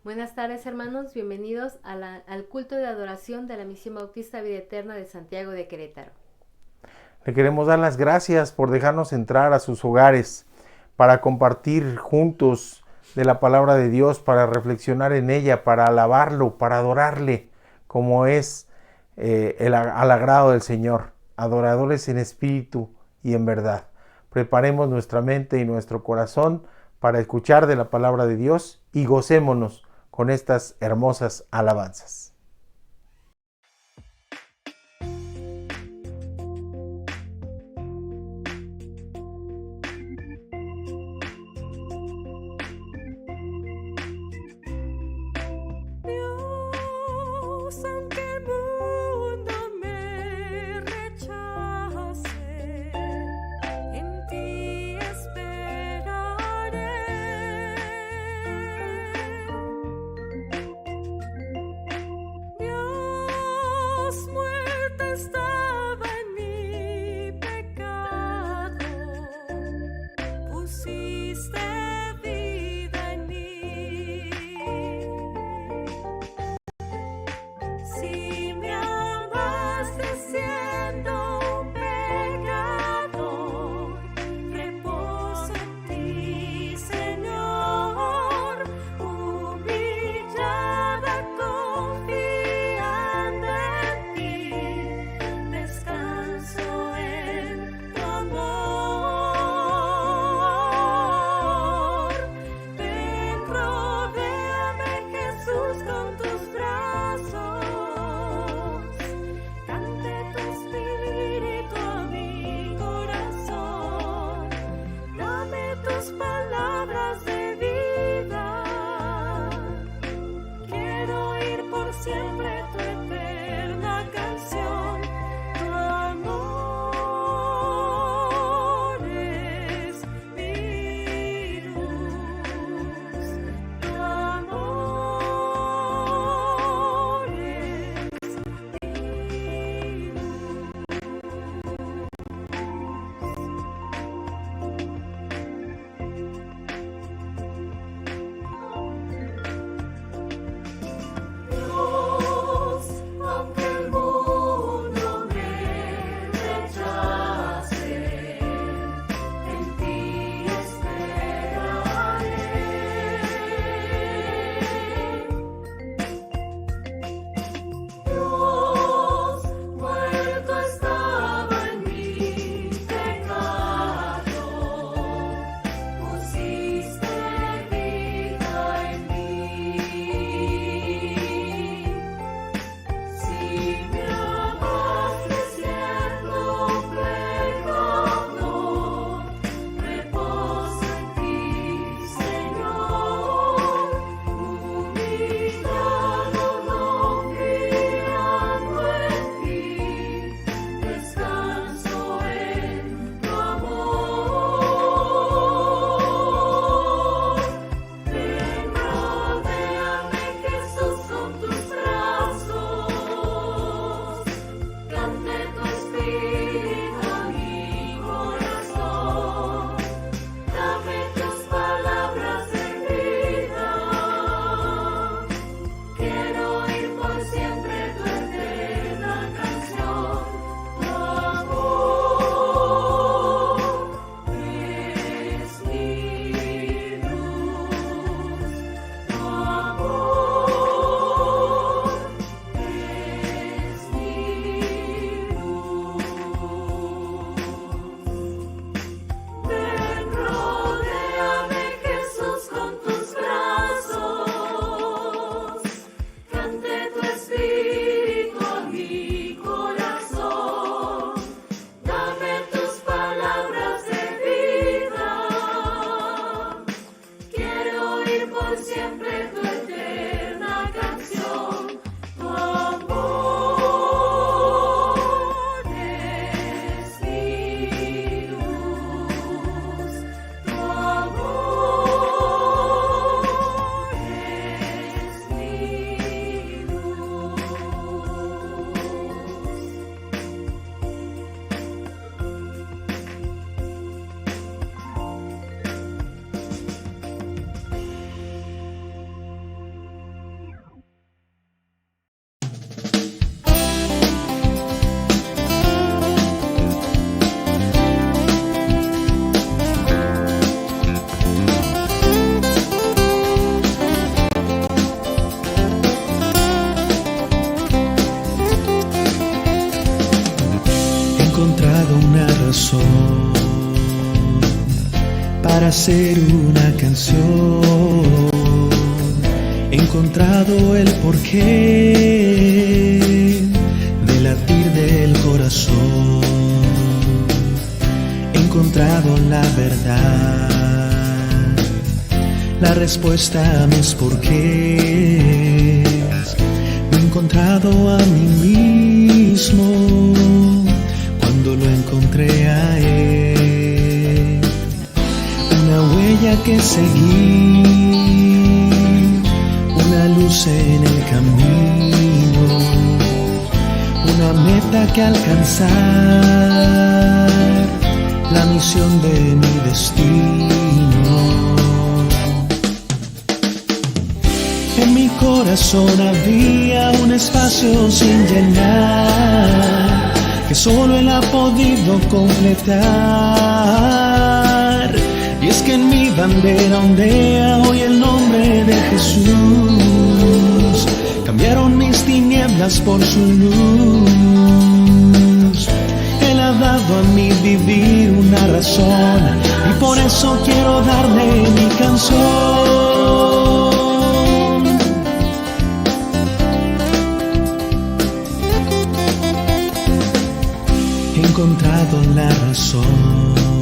Buenas tardes, hermanos, bienvenidos al culto de adoración de la Misión Bautista Vida Eterna de Santiago de Querétaro. Le queremos dar las gracias por dejarnos entrar a sus hogares para compartir juntos de la palabra de Dios, para reflexionar en ella, para alabarlo, para adorarle, como es al agrado del Señor, adoradores en espíritu y en verdad. Preparemos nuestra mente y nuestro corazón para escuchar de la palabra de Dios y gocémonos con estas hermosas alabanzas. razón para hacer una canción. He encontrado el porqué del latir del corazón. He encontrado la verdad, la respuesta a mis porqués. Me he encontrado a mí mismo cuando lo encontré a él. Una huella que seguir, una luz en el camino, una meta que alcanzar, la misión de mi destino. En mi corazón había un espacio sin llenar, que solo Él ha podido completar. Y es que en mi bandera ondea hoy el nombre de Jesús. Cambiaron mis tinieblas por su luz. Él ha dado a mi vivir una razón, y por eso quiero darle mi canción. He encontrado la razón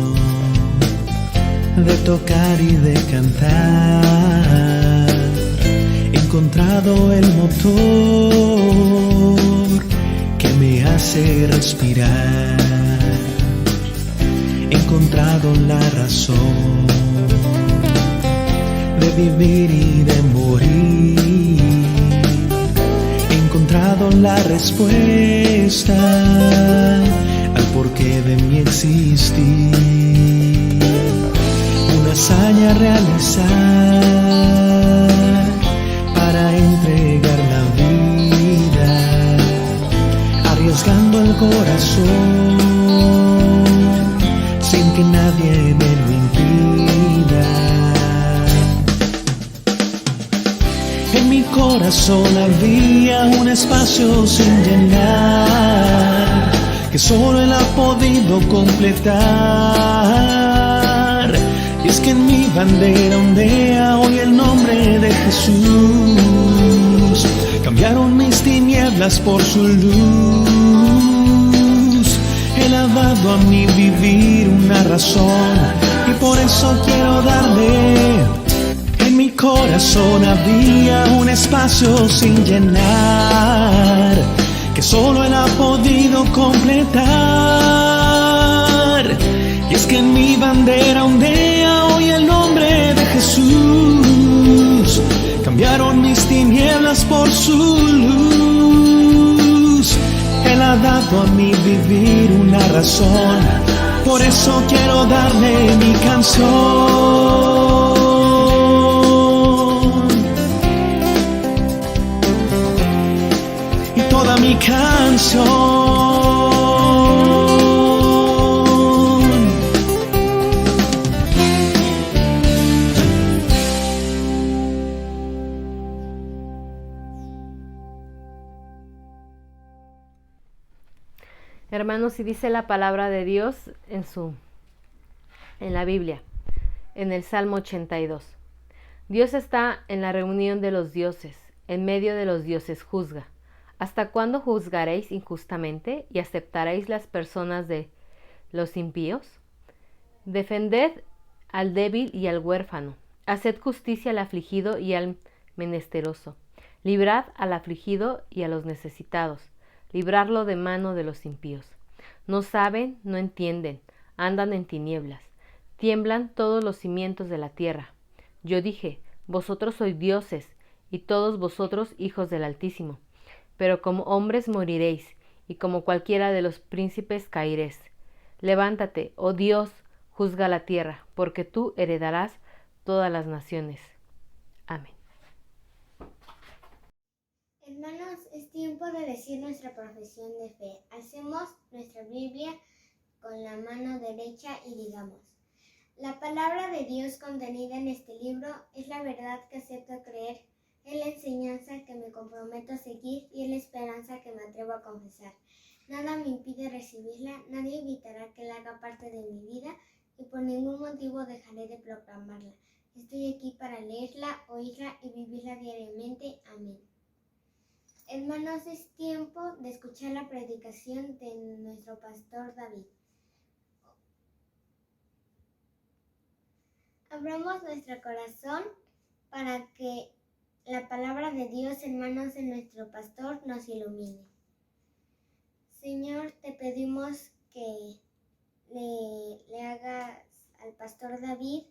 de tocar y de cantar. He encontrado el motor que me hace respirar. He encontrado la razón de vivir y de morir. He encontrado la respuesta al porqué de mi existir. Una hazaña a realizar para entregar la vida, arriesgando el corazón sin que nadie me lo impida. En mi corazón había un espacio sin llenar, que solo Él ha podido completar. Y es que en mi bandera ondea hoy el nombre de Jesús. Cambiaron mis tinieblas por su luz. Él ha dado a mi vivir una razón, y por eso quiero darle. En mi corazón había un espacio sin llenar, que solo Él ha podido completar. Y es que en mi bandera ondea hoy el nombre de Jesús. Cambiaron mis tinieblas por su luz. Él ha dado a mi vivir una razón, por eso quiero darle mi canción. Y toda mi canción. Hermanos, y dice la palabra de Dios en la Biblia, en el Salmo 82. Dios está en la reunión de los dioses, en medio de los dioses juzga. ¿Hasta cuándo juzgaréis injustamente y aceptaréis las personas de los impíos? Defended al débil y al huérfano, haced justicia al afligido y al menesteroso, librad al afligido y a los necesitados, librarlo de mano de los impíos. No saben, no entienden, andan en tinieblas, tiemblan todos los cimientos de la tierra. Yo dije, vosotros sois dioses, y todos vosotros hijos del Altísimo. Pero como hombres moriréis, y como cualquiera de los príncipes caeréis. Levántate, oh Dios, juzga la tierra, porque tú heredarás todas las naciones. Amén. Hermanos, es tiempo de decir nuestra profesión de fe. Hacemos nuestra Biblia con la mano derecha y digamos: la palabra de Dios contenida en este libro es la verdad que acepto creer, es la enseñanza que me comprometo a seguir y es la esperanza que me atrevo a confesar. Nada me impide recibirla, nadie evitará que la haga parte de mi vida y por ningún motivo dejaré de proclamarla. Estoy aquí para leerla, oírla y vivirla diariamente. Amén. Hermanos, es tiempo de escuchar la predicación de nuestro pastor David. Abramos nuestro corazón para que la palabra de Dios en manos de nuestro pastor nos ilumine. Señor, te pedimos que le hagas al pastor David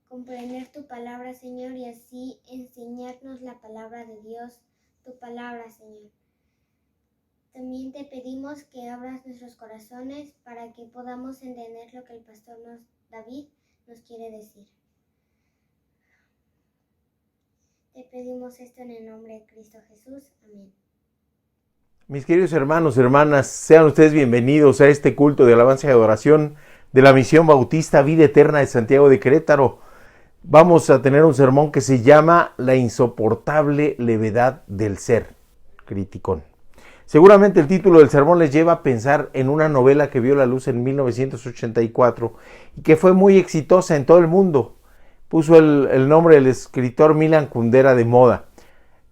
comprender tu palabra, Señor, y así enseñarnos la palabra de Dios, tu palabra, Señor. También te pedimos que abras nuestros corazones para que podamos entender lo que el pastor David nos quiere decir. Te pedimos esto en el nombre de Cristo Jesús. Amén. Mis queridos hermanos, hermanas, sean ustedes bienvenidos a este culto de alabanza y adoración de la Misión Bautista Vida Eterna de Santiago de Querétaro. Vamos a tener un sermón que se llama La insoportable levedad del ser, criticón. Seguramente el título del sermón les lleva a pensar en una novela que vio la luz en 1984 y que fue muy exitosa en todo el mundo. Puso el nombre del escritor Milan Kundera de moda.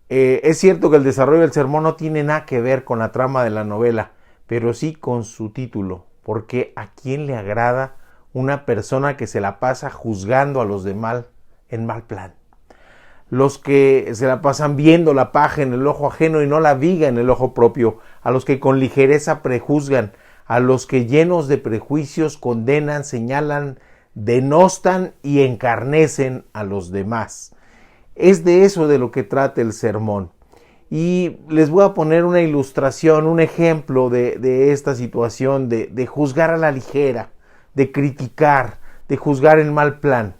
Es cierto que el desarrollo del sermón no tiene nada que ver con la trama de la novela, pero sí con su título, porque ¿a quién le agrada una persona que se la pasa juzgando a los demás en mal plan? Los que se la pasan viendo la paja en el ojo ajeno y no la viga en el ojo propio, a los que con ligereza prejuzgan, a los que llenos de prejuicios condenan, señalan, denostan y encarnecen a los demás. Es de eso de lo que trata el sermón. Y les voy a poner una ilustración, un ejemplo de esta situación de juzgar a la ligera, de criticar, de juzgar en mal plan.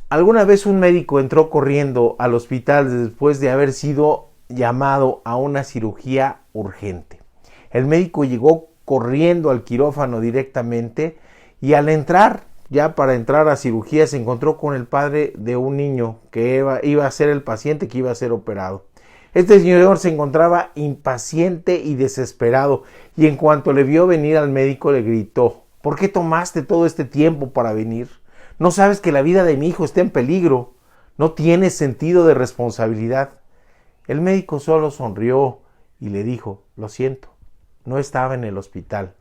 Alguna vez un médico entró corriendo al hospital después de haber sido llamado a una cirugía urgente. El médico llegó corriendo al quirófano directamente y al entrar, ya para entrar a cirugía, se encontró con el padre de un niño que iba a ser el paciente que iba a ser operado. Este señor se encontraba impaciente y desesperado y en cuanto le vio venir al médico le gritó: ¿por qué tomaste todo este tiempo para venir? ¿No sabes que la vida de mi hijo está en peligro? ¿No tienes sentido de responsabilidad? El médico solo sonrió y le dijo: lo siento, no estaba en el hospital.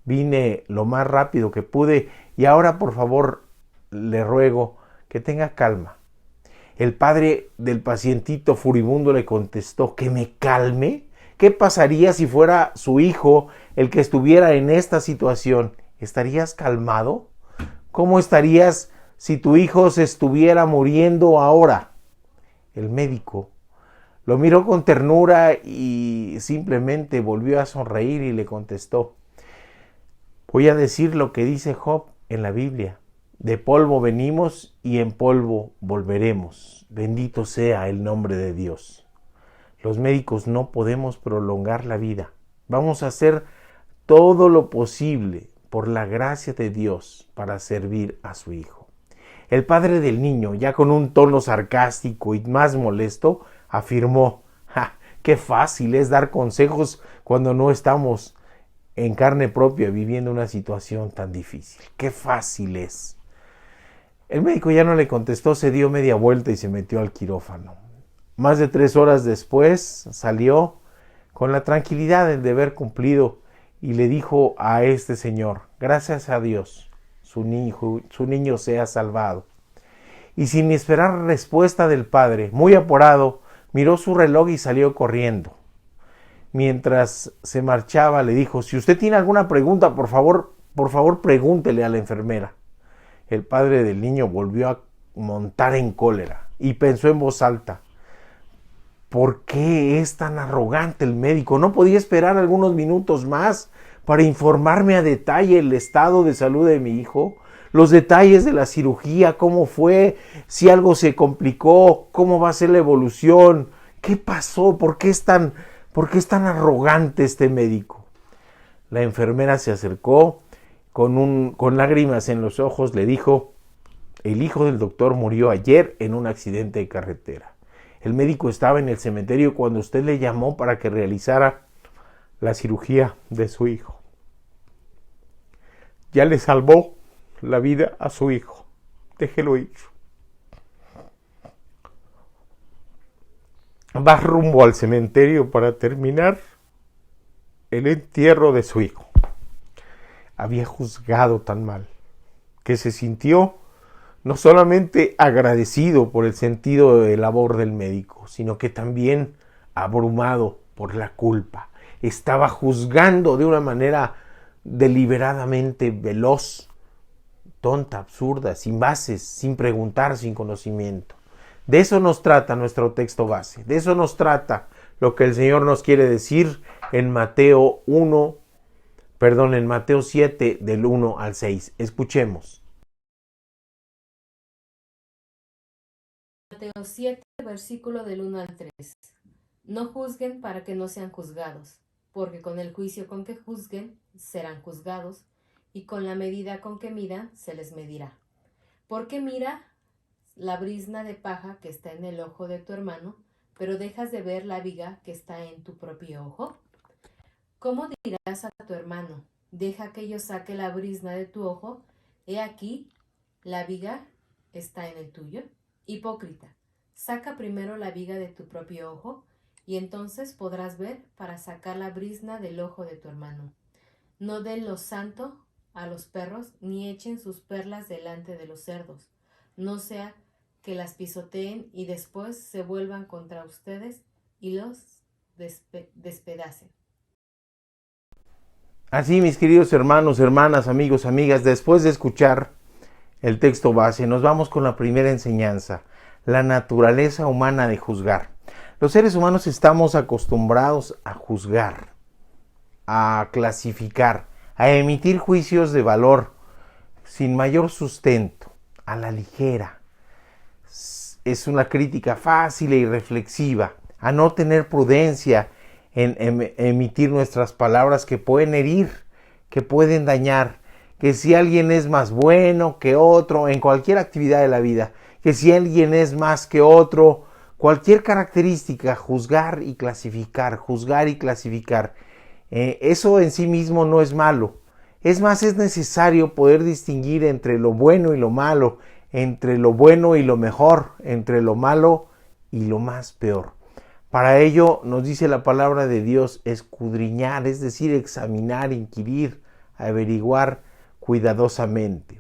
Vine lo más rápido que pude y ahora por favor le ruego que tenga calma. El padre del pacientito furibundo le contestó: ¿que me calme? ¿Qué pasaría si fuera su hijo el que estuviera en esta situación? ¿Estarías calmado? ¿Cómo estarías si tu hijo se estuviera muriendo ahora? El médico lo miró con ternura y simplemente volvió a sonreír y le contestó: voy a decir lo que dice Job en la Biblia: de polvo venimos y en polvo volveremos. Bendito sea el nombre de Dios. Los médicos no podemos prolongar la vida. Vamos a hacer todo lo posible por la gracia de Dios para servir a su hijo. El padre del niño, ya con un tono sarcástico y más molesto, afirmó: qué fácil es dar consejos cuando no estamos en carne propia viviendo una situación tan difícil. ¡Qué fácil es! El médico ya no le contestó, se dio media vuelta y se metió al quirófano. Más de 3 horas después salió con la tranquilidad del deber cumplido y le dijo a este señor: gracias a Dios, su niño se ha salvado. Y sin esperar respuesta del padre, muy apurado, miró su reloj y salió corriendo. Mientras se marchaba le dijo: si usted tiene alguna pregunta, por favor pregúntele a la enfermera. El padre del niño volvió a montar en cólera y pensó en voz alta: ¿por qué es tan arrogante el médico? ¿No podía esperar algunos minutos más para informarme a detalle el estado de salud de mi hijo? Los detalles de la cirugía, cómo fue, si algo se complicó, cómo va a ser la evolución, qué pasó, ¿por qué es tan arrogante este médico? La enfermera se acercó con lágrimas en los ojos, le dijo: el hijo del doctor murió ayer en un accidente de carretera. El médico estaba en el cementerio cuando usted le llamó para que realizara la cirugía de su hijo. Ya le salvó la vida a su hijo. Déjelo ir. Va rumbo al cementerio para terminar el entierro de su hijo. Había juzgado tan mal que se sintió no solamente agradecido por el sentido de labor del médico, sino que también abrumado por la culpa. Estaba juzgando de una manera deliberadamente veloz, tonta, absurda, sin bases, sin preguntar, sin conocimiento. De eso nos trata nuestro texto base. De eso nos trata lo que el Señor nos quiere decir en Mateo 7, del 1 al 6. Escuchemos. Mateo 7, versículo del 1 al 3. No juzguen para que no sean juzgados, porque con el juicio con que juzguen serán juzgados, y con la medida con que midan se les medirá. Porque mira la brizna de paja que está en el ojo de tu hermano, pero dejas de ver la viga que está en tu propio ojo. ¿Cómo dirás a tu hermano, deja que yo saque la brizna de tu ojo? He aquí, la viga está en el tuyo. Hipócrita, saca primero la viga de tu propio ojo, y entonces podrás ver para sacar la brizna del ojo de tu hermano. No den lo santo a los perros, ni echen sus perlas delante de los cerdos, no sea que las pisoteen y después se vuelvan contra ustedes y los despedacen. Así, mis queridos hermanos, hermanas, amigos, amigas, después de escuchar el texto base, nos vamos con la primera enseñanza, la naturaleza humana de juzgar. Los seres humanos estamos acostumbrados a juzgar, a clasificar, a emitir juicios de valor sin mayor sustento, a la ligera. Es una crítica fácil e irreflexiva, a no tener prudencia en emitir nuestras palabras que pueden herir, que pueden dañar, que si alguien es más bueno que otro en cualquier actividad de la vida, que si alguien es más que otro, cualquier característica, juzgar y clasificar, eso en sí mismo no es malo. Es más, es necesario poder distinguir entre lo bueno y lo malo, entre lo bueno y lo mejor, entre lo malo y lo más peor. Para ello nos dice la palabra de Dios escudriñar, es decir, examinar, inquirir, averiguar cuidadosamente.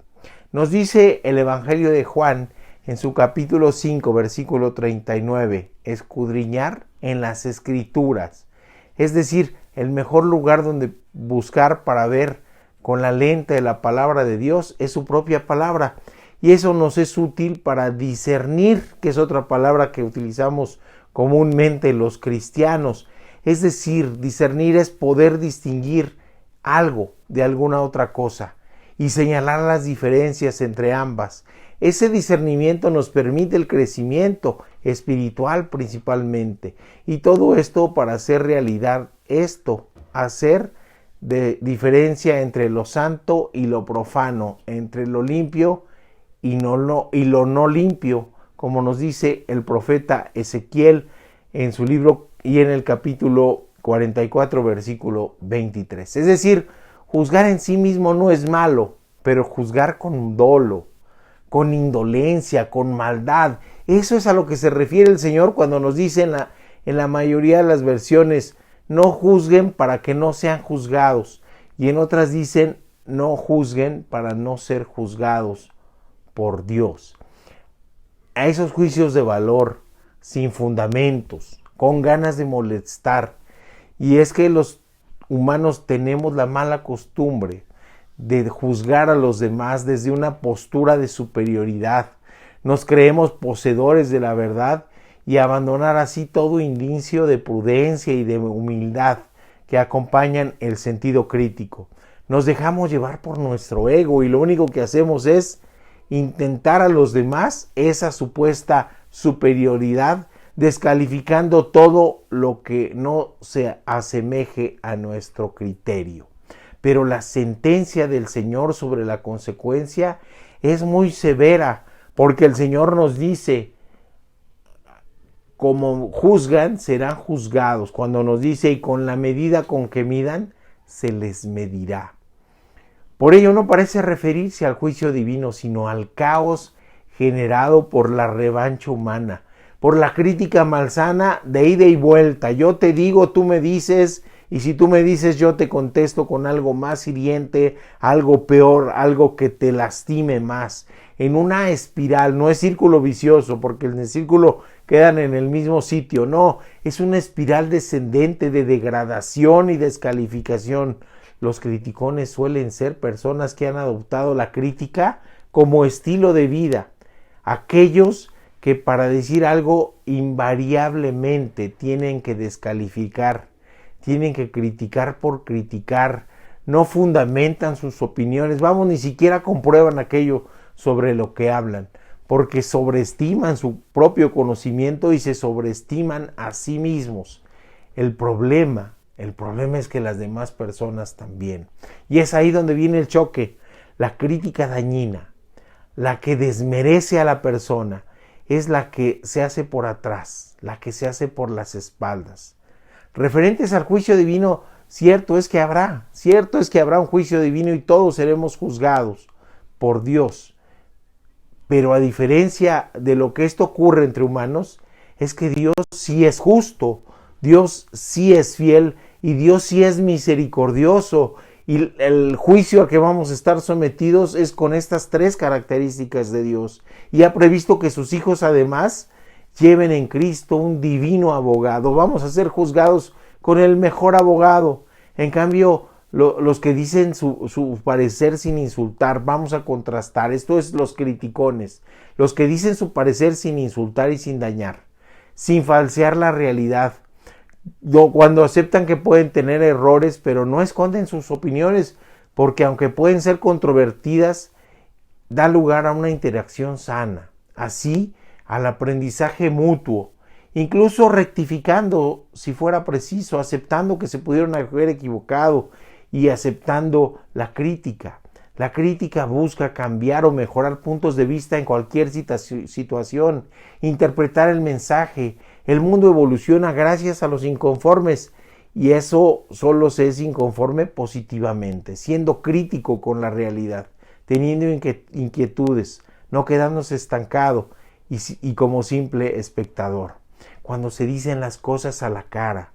Nos dice el Evangelio de Juan en su capítulo 5, versículo 39, escudriñar en las Escrituras, es decir, el mejor lugar donde buscar para ver con la lente de la palabra de Dios es su propia palabra. Y eso nos es útil para discernir, que es otra palabra que utilizamos comúnmente los cristianos. Es decir, discernir es poder distinguir algo de alguna otra cosa y señalar las diferencias entre ambas. Ese discernimiento nos permite el crecimiento espiritual principalmente. Y todo esto para hacer realidad esto, hacer de diferencia entre lo santo y lo profano, entre lo limpio y lo no limpio, como nos dice el profeta Ezequiel en su libro y en el capítulo 44, versículo 23. Es decir, juzgar en sí mismo no es malo, pero juzgar con dolo, con indolencia, con maldad, eso es a lo que se refiere el Señor cuando nos dice en la mayoría de las versiones, no juzguen para que no sean juzgados, y en otras dicen, no juzguen para no ser juzgados por Dios. A esos juicios de valor, sin fundamentos, con ganas de molestar. Y es que los humanos tenemos la mala costumbre de juzgar a los demás desde una postura de superioridad. Nos creemos poseedores de la verdad y abandonar así todo indicio de prudencia y de humildad que acompañan el sentido crítico. Nos dejamos llevar por nuestro ego y lo único que hacemos es intentar a los demás esa supuesta superioridad, descalificando todo lo que no se asemeje a nuestro criterio. Pero la sentencia del Señor sobre la consecuencia es muy severa, porque el Señor nos dice, como juzgan, serán juzgados. Cuando nos dice, y con la medida con que midan, se les medirá. Por ello no parece referirse al juicio divino, sino al caos generado por la revancha humana, por la crítica malsana de ida y vuelta. Yo te digo, tú me dices, y si tú me dices, yo te contesto con algo más hiriente, algo peor, algo que te lastime más. En una espiral, no es círculo vicioso, porque en el círculo quedan en el mismo sitio, no, es una espiral descendente de degradación y descalificación. Los criticones suelen ser personas que han adoptado la crítica como estilo de vida, aquellos que para decir algo invariablemente tienen que descalificar, tienen que criticar por criticar, no fundamentan sus opiniones, vamos, ni siquiera comprueban aquello sobre lo que hablan, porque sobreestiman su propio conocimiento y se sobreestiman a sí mismos. El problema es que las demás personas también. Y es ahí donde viene el choque, la crítica dañina, la que desmerece a la persona, es la que se hace por atrás, la que se hace por las espaldas. Referentes al juicio divino, cierto es que habrá un juicio divino y todos seremos juzgados por Dios. Pero a diferencia de lo que esto ocurre entre humanos, es que Dios sí es justo, Dios sí es fiel y Dios sí es misericordioso. Y el juicio al que vamos a estar sometidos es con estas tres características de Dios. Y ha previsto que sus hijos además lleven en Cristo un divino abogado. Vamos a ser juzgados con el mejor abogado. En cambio, los que dicen su parecer sin insultar, vamos a contrastar. Esto es los criticones. Los que dicen su parecer sin insultar y sin dañar, sin falsear la realidad. Cuando aceptan que pueden tener errores, pero no esconden sus opiniones, porque aunque pueden ser controvertidas, da lugar a una interacción sana, así al aprendizaje mutuo, incluso rectificando si fuera preciso, aceptando que se pudieron haber equivocado y aceptando la crítica. La crítica busca cambiar o mejorar puntos de vista en cualquier situación, interpretar el mensaje. El mundo evoluciona gracias a los inconformes y eso solo se es inconforme positivamente, siendo crítico con la realidad, teniendo inquietudes, no quedándose estancado y como simple espectador. Cuando se dicen las cosas a la cara,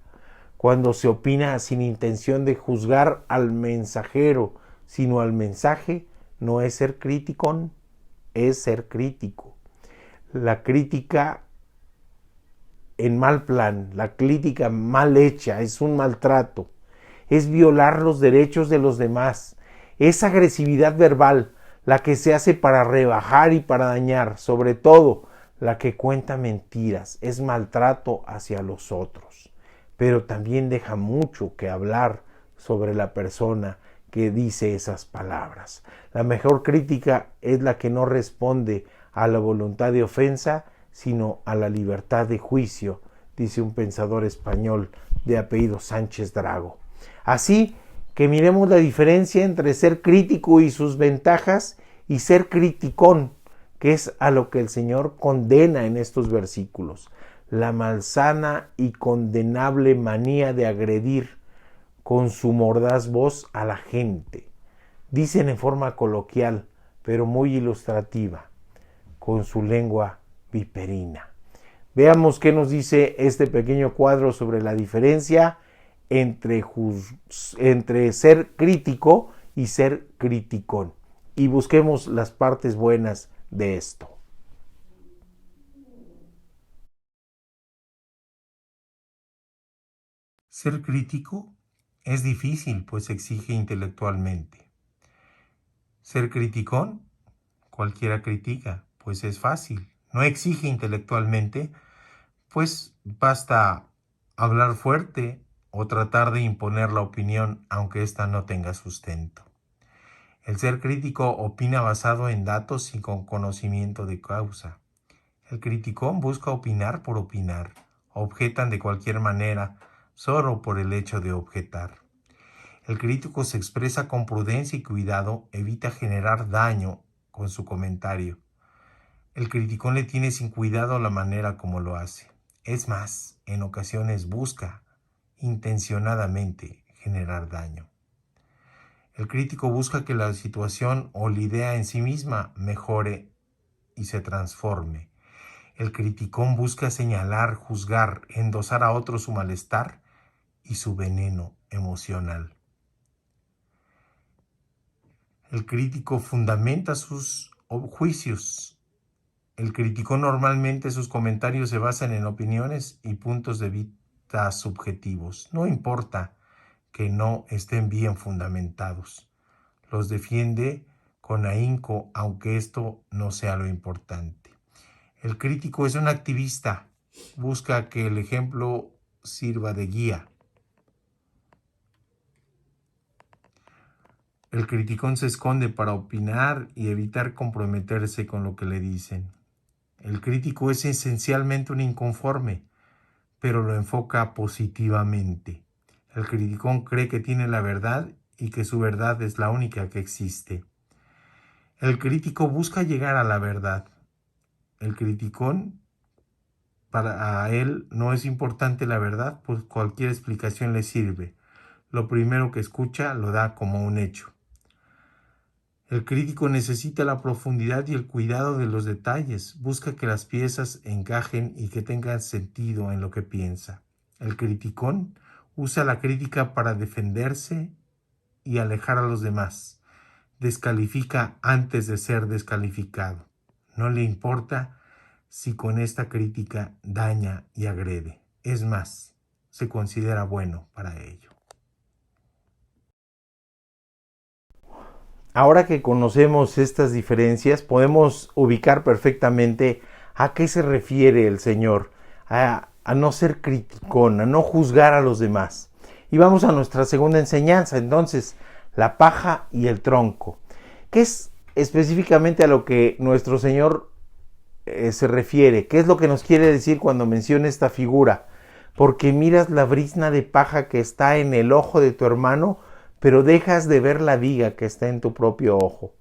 cuando se opina sin intención de juzgar al mensajero, sino al mensaje, no es ser criticón, es ser crítico. La crítica en mal plan, la crítica mal hecha, es un maltrato, es violar los derechos de los demás, es agresividad verbal, la que se hace para rebajar y para dañar, sobre todo la que cuenta mentiras, es maltrato hacia los otros, pero también deja mucho que hablar sobre la persona que dice esas palabras. La mejor crítica es la que no responde a la voluntad de ofensa, sino a la libertad de juicio, dice un pensador español de apellido Sánchez Drago. Así que miremos la diferencia entre ser crítico y sus ventajas y ser criticón, que es a lo que el Señor condena en estos versículos. La malsana y condenable manía de agredir con su mordaz voz a la gente. Dicen en forma coloquial, pero muy ilustrativa, con su lengua viperina. Veamos qué nos dice este pequeño cuadro sobre la diferencia entre ser crítico y ser criticón. Y busquemos las partes buenas de esto. Ser crítico es difícil, pues exige intelectualmente. Ser criticón, cualquiera critica, pues es fácil. No exige intelectualmente, pues basta hablar fuerte o tratar de imponer la opinión, aunque ésta no tenga sustento. El ser crítico opina basado en datos y con conocimiento de causa. El criticón busca opinar por opinar. Objetan de cualquier manera, solo por el hecho de objetar. El crítico se expresa con prudencia y cuidado, evita generar daño con su comentario. El criticón le tiene sin cuidado la manera como lo hace. Es más, en ocasiones busca intencionadamente generar daño. El crítico busca que la situación o la idea en sí misma mejore y se transforme. El criticón busca señalar, juzgar, endosar a otro su malestar y su veneno emocional. El crítico fundamenta sus juicios. El criticón normalmente sus comentarios se basan en opiniones y puntos de vista subjetivos. No importa que no estén bien fundamentados. Los defiende con ahínco, aunque esto no sea lo importante. El crítico es un activista. Busca que el ejemplo sirva de guía. El criticón se esconde para opinar y evitar comprometerse con lo que le dicen. El crítico es esencialmente un inconforme, pero lo enfoca positivamente. El criticón cree que tiene la verdad y que su verdad es la única que existe. El crítico busca llegar a la verdad. El criticón, para él no es importante la verdad, pues cualquier explicación le sirve. Lo primero que escucha lo da como un hecho. El crítico necesita la profundidad y el cuidado de los detalles. Busca que las piezas encajen y que tengan sentido en lo que piensa. El criticón usa la crítica para defenderse y alejar a los demás. Descalifica antes de ser descalificado. No le importa si con esta crítica daña y agrede. Es más, se considera bueno para ello. Ahora que conocemos estas diferencias, podemos ubicar perfectamente a qué se refiere el Señor, a no ser criticón, a no juzgar a los demás. Y vamos a nuestra segunda enseñanza, entonces, la paja y el tronco. ¿Qué es específicamente a lo que nuestro Señor se refiere? ¿Qué es lo que nos quiere decir cuando menciona esta figura? Porque miras la brizna de paja que está en el ojo de tu hermano, pero dejas de ver la viga que está en tu propio ojo.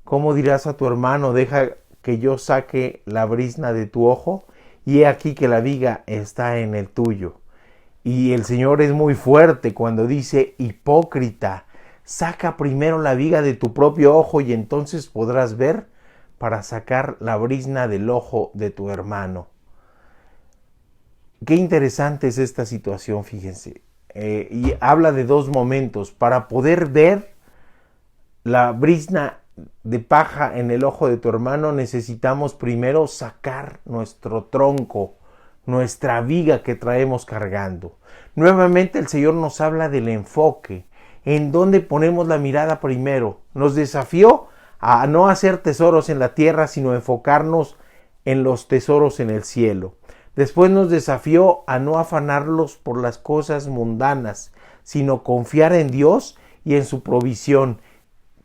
¿Cómo dirás a tu hermano, deja que yo saque la brizna de tu ojo? Y he aquí que la viga está en el tuyo. Y el Señor es muy fuerte cuando dice, hipócrita, saca primero la viga de tu propio ojo y entonces podrás ver para sacar la brizna del ojo de tu hermano. Qué interesante es esta situación, fíjense. Y habla de dos momentos. Para poder ver la brizna de paja en el ojo de tu hermano, necesitamos primero sacar nuestro tronco, nuestra viga que traemos cargando. Nuevamente el Señor nos habla del enfoque, en dónde ponemos la mirada primero. Nos desafió a no hacer tesoros en la tierra, sino enfocarnos en los tesoros en el cielo. Después nos desafió a no afanarlos por las cosas mundanas, sino confiar en Dios y en su provisión,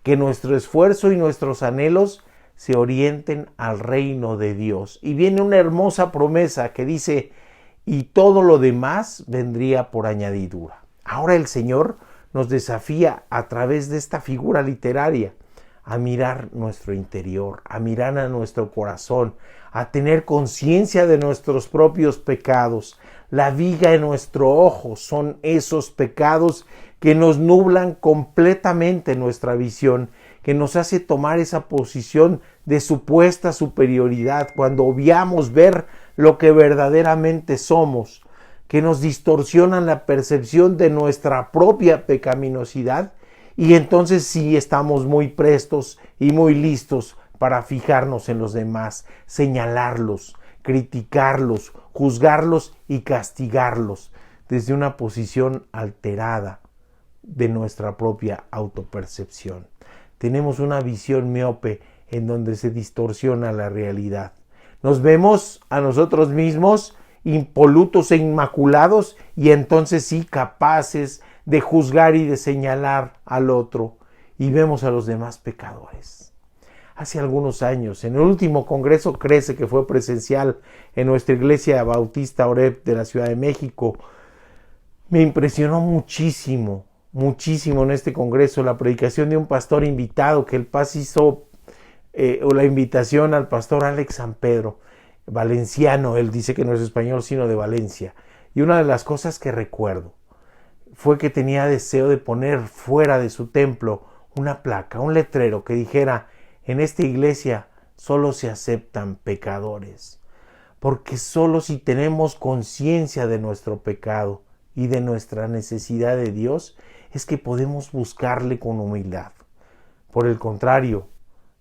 que nuestro esfuerzo y nuestros anhelos se orienten al reino de Dios. Y viene una hermosa promesa que dice, y todo lo demás vendría por añadidura. Ahora el Señor nos desafía a través de esta figura literaria a mirar nuestro interior, a mirar a nuestro corazón, a tener conciencia de nuestros propios pecados. La viga en nuestro ojo son esos pecados que nos nublan completamente nuestra visión, que nos hace tomar esa posición de supuesta superioridad cuando obviamos ver lo que verdaderamente somos, que nos distorsionan la percepción de nuestra propia pecaminosidad. Y entonces sí estamos muy prestos y muy listos para fijarnos en los demás, señalarlos, criticarlos, juzgarlos y castigarlos desde una posición alterada de nuestra propia autopercepción. Tenemos una visión miope en donde se distorsiona la realidad. Nos vemos a nosotros mismos impolutos e inmaculados y entonces sí capaces de juzgar y de señalar al otro, y vemos a los demás pecadores. Hace algunos años, en el último congreso Crece, que fue presencial en nuestra iglesia bautista Oreb de la Ciudad de México, me impresionó muchísimo en este congreso la predicación de un pastor invitado, que el Paz hizo la invitación al pastor Alex San Pedro, valenciano, él dice que no es español sino de Valencia, y una de las cosas que recuerdo fue que tenía deseo de poner fuera de su templo una placa, un letrero que dijera: en esta iglesia solo se aceptan pecadores, porque solo si tenemos conciencia de nuestro pecado y de nuestra necesidad de Dios es que podemos buscarle con humildad. Por el contrario,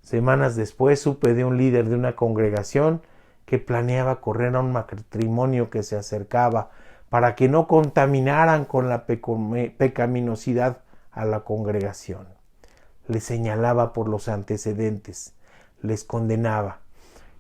semanas después supe de un líder de una congregación que planeaba correr a un matrimonio que se acercaba para que no contaminaran con la pecaminosidad a la congregación. Les señalaba por los antecedentes, les condenaba.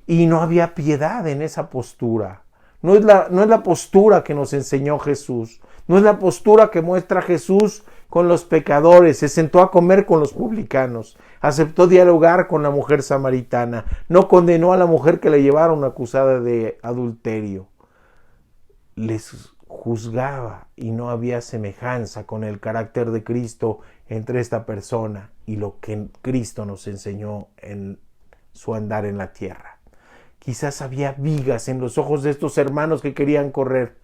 Y no había piedad en esa postura. No es la postura que nos enseñó Jesús. No es la postura que muestra Jesús con los pecadores. Se sentó a comer con los publicanos. Aceptó dialogar con la mujer samaritana. No condenó a la mujer que le llevaron acusada de adulterio. Les juzgaba y no había semejanza con el carácter de Cristo entre esta persona y lo que Cristo nos enseñó en su andar en la tierra. Quizás había vigas en los ojos de estos hermanos que querían correr,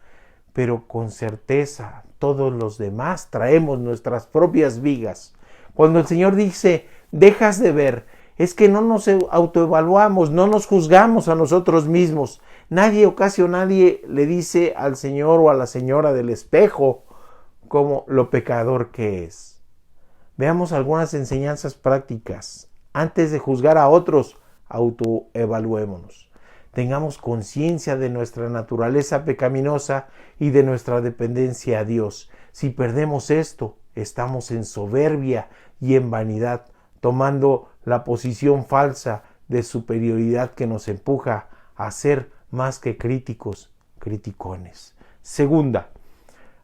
pero con certeza todos los demás traemos nuestras propias vigas. Cuando el Señor dice, dejas de ver, es que no nos autoevaluamos, no nos juzgamos a nosotros mismos. Nadie le dice al Señor o a la señora del espejo como lo pecador que es. Veamos algunas enseñanzas prácticas. Antes de juzgar a otros, autoevaluémonos. Tengamos conciencia de nuestra naturaleza pecaminosa y de nuestra dependencia a Dios. Si perdemos esto, estamos en soberbia y en vanidad, tomando la posición falsa de superioridad que nos empuja a ser más que críticos, criticones. Segunda,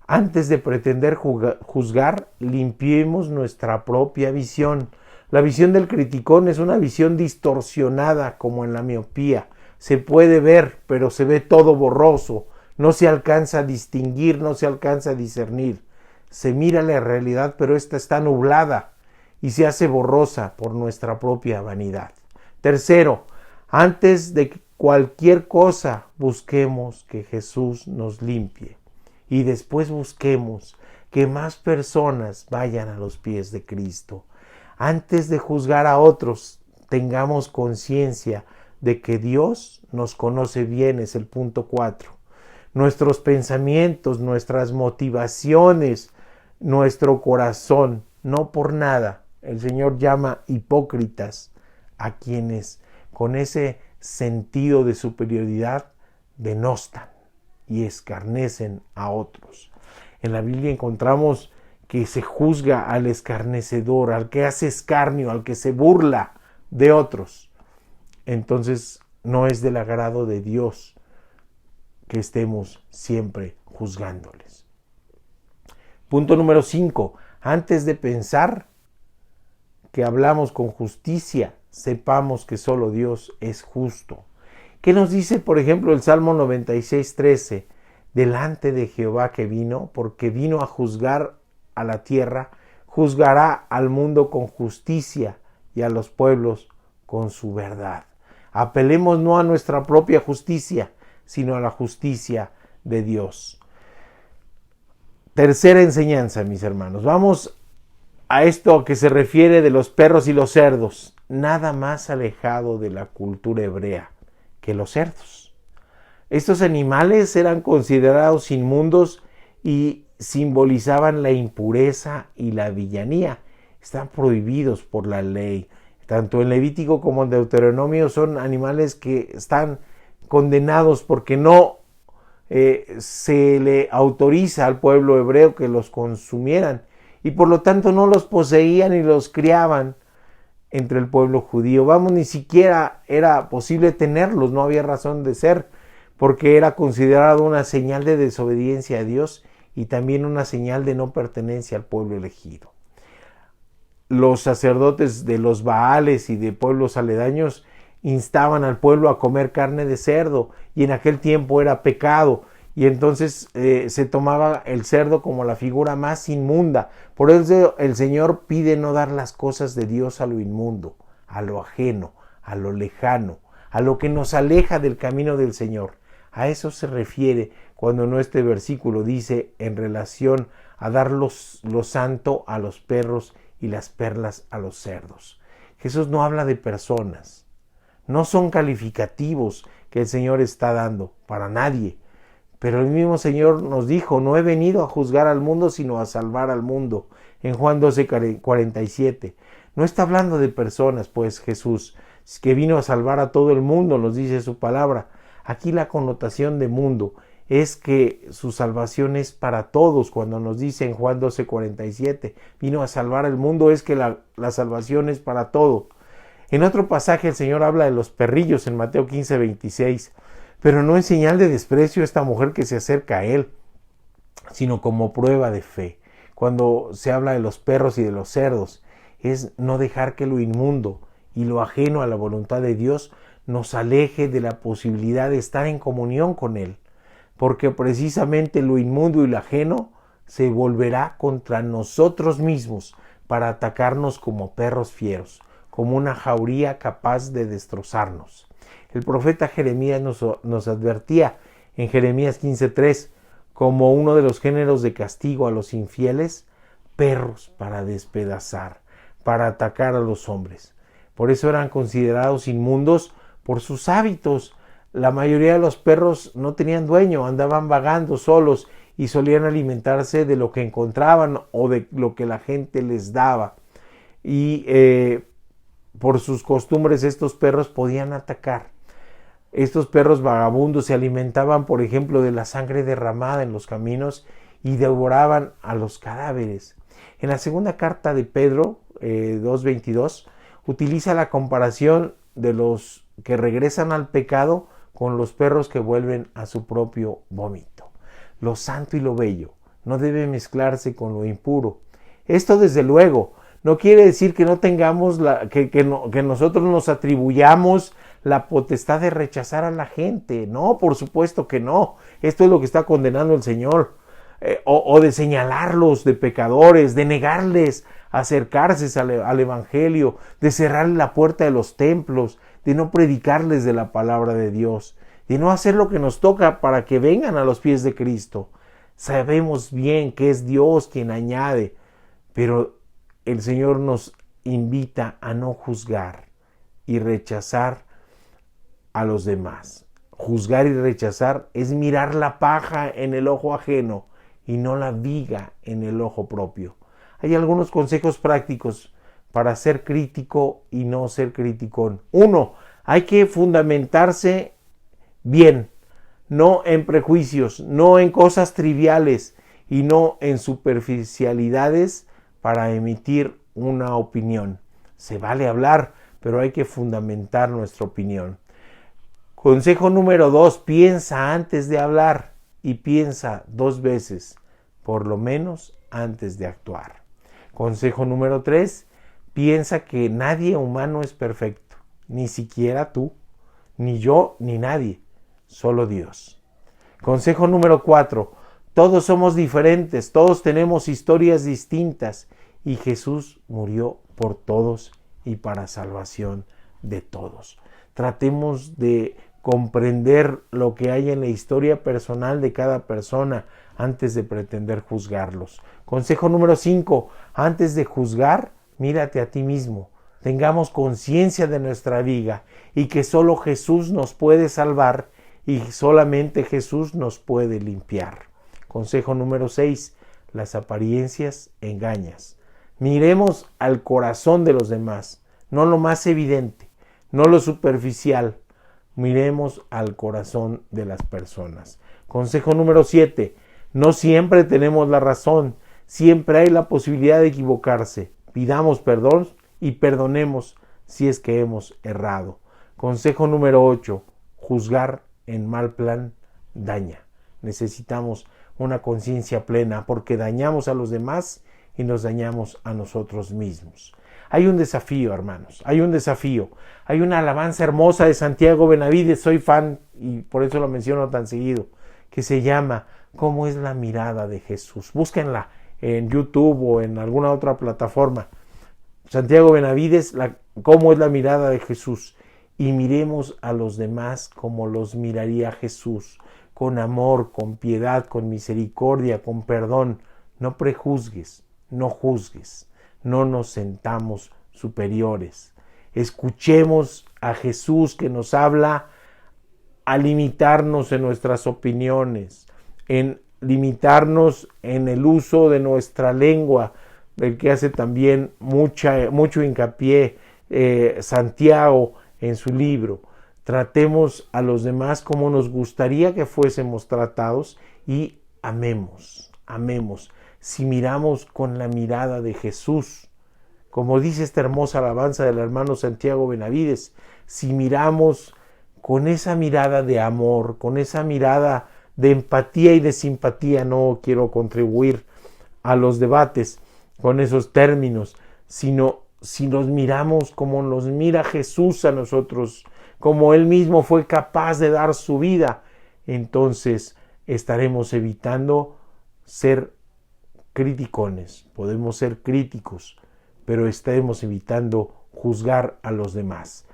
antes de pretender juzgar, limpiemos nuestra propia visión. La visión del criticón es una visión distorsionada, como en la miopía. Se puede ver, pero se ve todo borroso. No se alcanza a distinguir, no se alcanza a discernir. Se mira la realidad, pero esta está nublada y se hace borrosa por nuestra propia vanidad. Tercero, antes de cualquier cosa, busquemos que Jesús nos limpie. Y después busquemos que más personas vayan a los pies de Cristo. Antes de juzgar a otros, tengamos conciencia de que Dios nos conoce bien, es el punto 4. Nuestros pensamientos, nuestras motivaciones, nuestro corazón, no por nada. El Señor llama hipócritas a quienes con ese sentido de superioridad denostan y escarnecen a otros. En la Biblia encontramos que se juzga al escarnecedor, al que hace escarnio, al que se burla de otros. Entonces no es del agrado de Dios que estemos siempre juzgándoles. Punto número 5. Antes de pensar que hablamos con justicia, sepamos que solo Dios es justo. ¿Qué nos dice, por ejemplo, el Salmo 96:13? Delante de Jehová que vino, porque vino a juzgar a la tierra, juzgará al mundo con justicia y a los pueblos con su verdad. Apelemos no a nuestra propia justicia, sino a la justicia de Dios. Tercera enseñanza, mis hermanos. Vamos a esto que se refiere de los perros y los cerdos. Nada más alejado de la cultura hebrea que los cerdos. Estos animales eran considerados inmundos y simbolizaban la impureza y la villanía. Están prohibidos por la ley. Tanto en Levítico como en Deuteronomio son animales que están condenados porque no se le autoriza al pueblo hebreo que los consumieran y por lo tanto no los poseían y los criaban entre el pueblo judío. Ni siquiera era posible tenerlos, no había razón de ser, porque era considerado una señal de desobediencia a Dios y también una señal de no pertenencia al pueblo elegido. Los sacerdotes de los Baales y de pueblos aledaños instaban al pueblo a comer carne de cerdo y en aquel tiempo era pecado y entonces se tomaba el cerdo como la figura más inmunda. Por eso el Señor pide no dar las cosas de Dios a lo inmundo, a lo ajeno, a lo lejano, a lo que nos aleja del camino del Señor. A eso se refiere cuando en este versículo dice en relación a dar lo santo a los perros y las perlas a los cerdos. Jesús no habla de personas, no son calificativos que el Señor está dando para nadie, pero el mismo Señor nos dijo, no he venido a juzgar al mundo sino a salvar al mundo, en Juan 12:47. No está hablando de personas, pues Jesús, que vino a salvar a todo el mundo, nos dice su palabra. Aquí la connotación de mundo es que su salvación es para todos. Cuando nos dice en Juan 12:47, vino a salvar al mundo, es que la salvación es para todo. En otro pasaje el Señor habla de los perrillos en Mateo 15:26, pero no en señal de desprecio a esta mujer que se acerca a Él, sino como prueba de fe. Cuando se habla de los perros y de los cerdos, es no dejar que lo inmundo y lo ajeno a la voluntad de Dios nos aleje de la posibilidad de estar en comunión con Él, porque precisamente lo inmundo y lo ajeno se volverá contra nosotros mismos para atacarnos como perros fieros, como una jauría capaz de destrozarnos. El profeta Jeremías nos advertía en Jeremías 15:3 como uno de los géneros de castigo a los infieles, perros para despedazar, para atacar a los hombres. Por eso eran considerados inmundos por sus hábitos. La mayoría de los perros no tenían dueño, andaban vagando solos y solían alimentarse de lo que encontraban o de lo que la gente les daba. Y por sus costumbres estos perros podían atacar. Estos perros vagabundos se alimentaban, por ejemplo, de la sangre derramada en los caminos y devoraban a los cadáveres. En la segunda carta de Pedro, 2:22, utiliza la comparación de los que regresan al pecado con los perros que vuelven a su propio vómito. Lo santo y lo bello no debe mezclarse con lo impuro. Esto, desde luego, no quiere decir que no tengamos que nosotros nos atribuyamos la potestad de rechazar a la gente. No, por supuesto que no. Esto es lo que está condenando el Señor. O de señalarlos de pecadores, de negarles acercarse al Evangelio, de cerrarle la puerta de los templos, de no predicarles de la palabra de Dios, de no hacer lo que nos toca para que vengan a los pies de Cristo. Sabemos bien que es Dios quien añade, pero el Señor nos invita a no juzgar y rechazar a los demás. Juzgar y rechazar es mirar la paja en el ojo ajeno y no la viga en el ojo propio. Hay algunos consejos prácticos para ser crítico y no ser criticón. 1. Hay que fundamentarse bien, no en prejuicios, no en cosas triviales y no en superficialidades para emitir una opinión. Se vale hablar, pero hay que fundamentar nuestra opinión. Consejo número 2, piensa antes de hablar y piensa 2 veces, por lo menos antes de actuar. Consejo número 3, piensa que nadie humano es perfecto, ni siquiera tú, ni yo, ni nadie, solo Dios. Consejo número 4, todos somos diferentes, todos tenemos historias distintas y Jesús murió por todos y para salvación de todos. Tratemos de comprender lo que hay en la historia personal de cada persona antes de pretender juzgarlos. Consejo número 5, antes de juzgar, mírate a ti mismo. Tengamos conciencia de nuestra viga y que solo Jesús nos puede salvar y solamente Jesús nos puede limpiar. Consejo número 6, las apariencias engañan. Miremos al corazón de los demás, no lo más evidente, no lo superficial. Miremos al corazón de las personas. Consejo número 7. No siempre tenemos la razón. Siempre hay la posibilidad de equivocarse. Pidamos perdón y perdonemos si es que hemos errado. Consejo número 8. Juzgar en mal plan daña. Necesitamos una conciencia plena porque dañamos a los demás y nos dañamos a nosotros mismos. Hay un desafío, hermanos, hay un desafío. Hay una alabanza hermosa de Santiago Benavides, soy fan y por eso lo menciono tan seguido, que se llama ¿Cómo es la mirada de Jesús? Búsquenla en YouTube o en alguna otra plataforma. Santiago Benavides, ¿cómo es la mirada de Jesús? y miremos a los demás como los miraría Jesús, con amor, con piedad, con misericordia, con perdón. No prejuzgues, no juzgues, no nos sentamos superiores. Escuchemos a Jesús que nos habla a limitarnos en nuestras opiniones, en limitarnos en el uso de nuestra lengua, del que hace también mucho hincapié Santiago en su libro. Tratemos a los demás como nos gustaría que fuésemos tratados y amemos. Si miramos con la mirada de Jesús, como dice esta hermosa alabanza del hermano Santiago Benavides, si miramos con esa mirada de amor, con esa mirada de empatía y de simpatía, no quiero contribuir a los debates con esos términos, sino si nos miramos como nos mira Jesús a nosotros, como Él mismo fue capaz de dar su vida, entonces estaremos evitando ser criticones. Podemos ser críticos, pero estaremos evitando juzgar a los demás.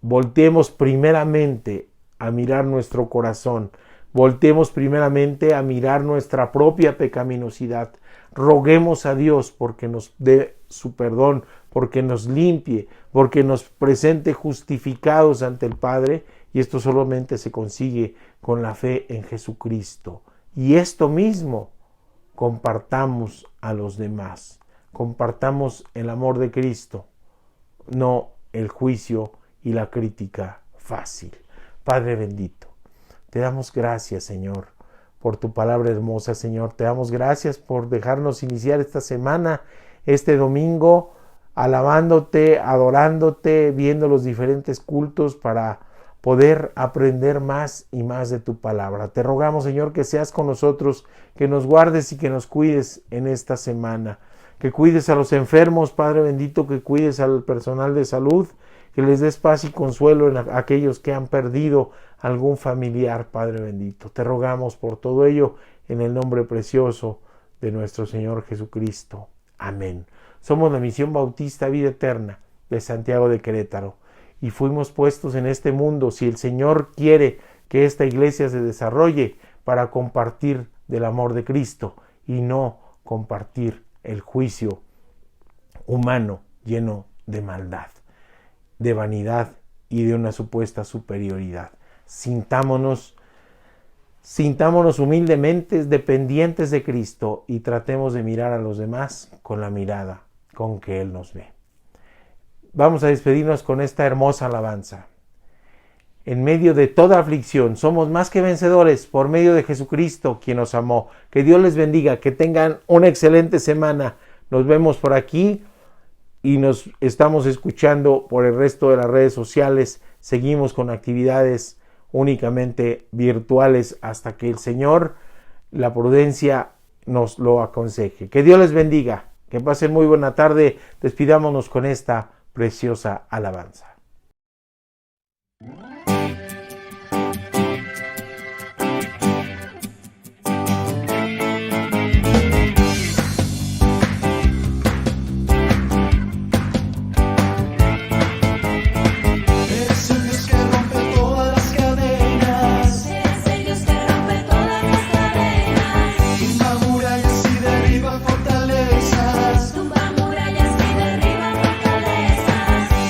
Volteemos primeramente a mirar nuestro corazón, volteemos primeramente a mirar nuestra propia pecaminosidad. Roguemos a Dios porque nos dé su perdón, porque nos limpie, porque nos presente justificados ante el Padre, y esto solamente se consigue con la fe en Jesucristo. Y esto mismo compartamos a los demás, compartamos el amor de Cristo, no el juicio y la crítica fácil. Padre bendito, te damos gracias, Señor, por tu palabra hermosa, Señor. Te damos gracias por dejarnos iniciar esta semana, este domingo, alabándote, adorándote, viendo los diferentes cultos para poder aprender más y más de tu palabra. Te rogamos, Señor, que seas con nosotros, que nos guardes y que nos cuides en esta semana, que cuides a los enfermos, Padre bendito, que cuides al personal de salud, que les des paz y consuelo en aquellos que han perdido algún familiar, Padre bendito. Te rogamos por todo ello en el nombre precioso de nuestro Señor Jesucristo. Amén. Somos la Misión Bautista Vida Eterna de Santiago de Querétaro y fuimos puestos en este mundo, si el Señor quiere, que esta iglesia se desarrolle para compartir del amor de Cristo y no compartir el juicio humano lleno de maldad, de vanidad y de una supuesta superioridad. Sintámonos humildemente dependientes de Cristo y tratemos de mirar a los demás con la mirada con que Él nos ve. Vamos a despedirnos con esta hermosa alabanza. En medio de toda aflicción, somos más que vencedores por medio de Jesucristo, quien nos amó. Que Dios les bendiga, que tengan una excelente semana. Nos vemos por aquí y nos estamos escuchando por el resto de las redes sociales. Seguimos con actividades únicamente virtuales hasta que el Señor, la prudencia, nos lo aconseje. Que Dios les bendiga, que pasen muy buena tarde. Despidámonos con esta preciosa alabanza.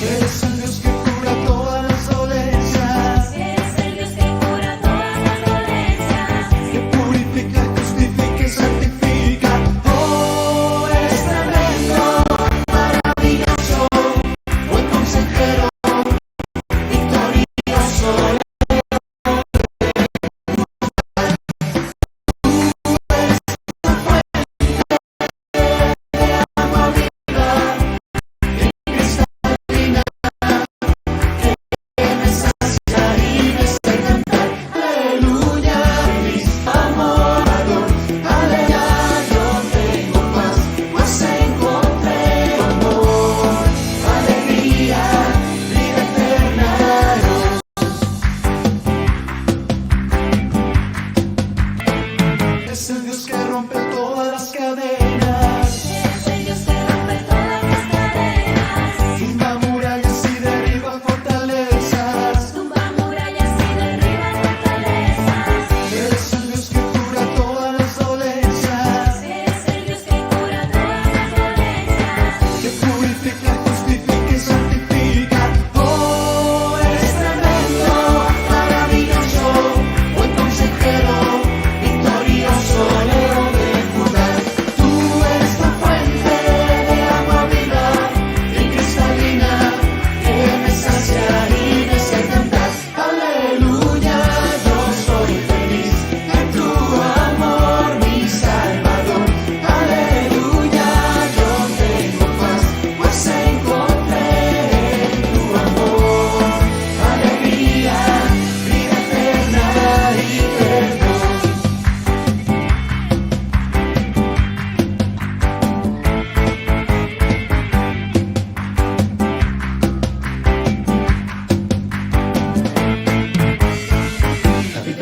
Eres un Dios que cura todas las dolencias.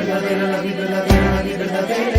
verdadera, la vida verdadera, la vida verdadera.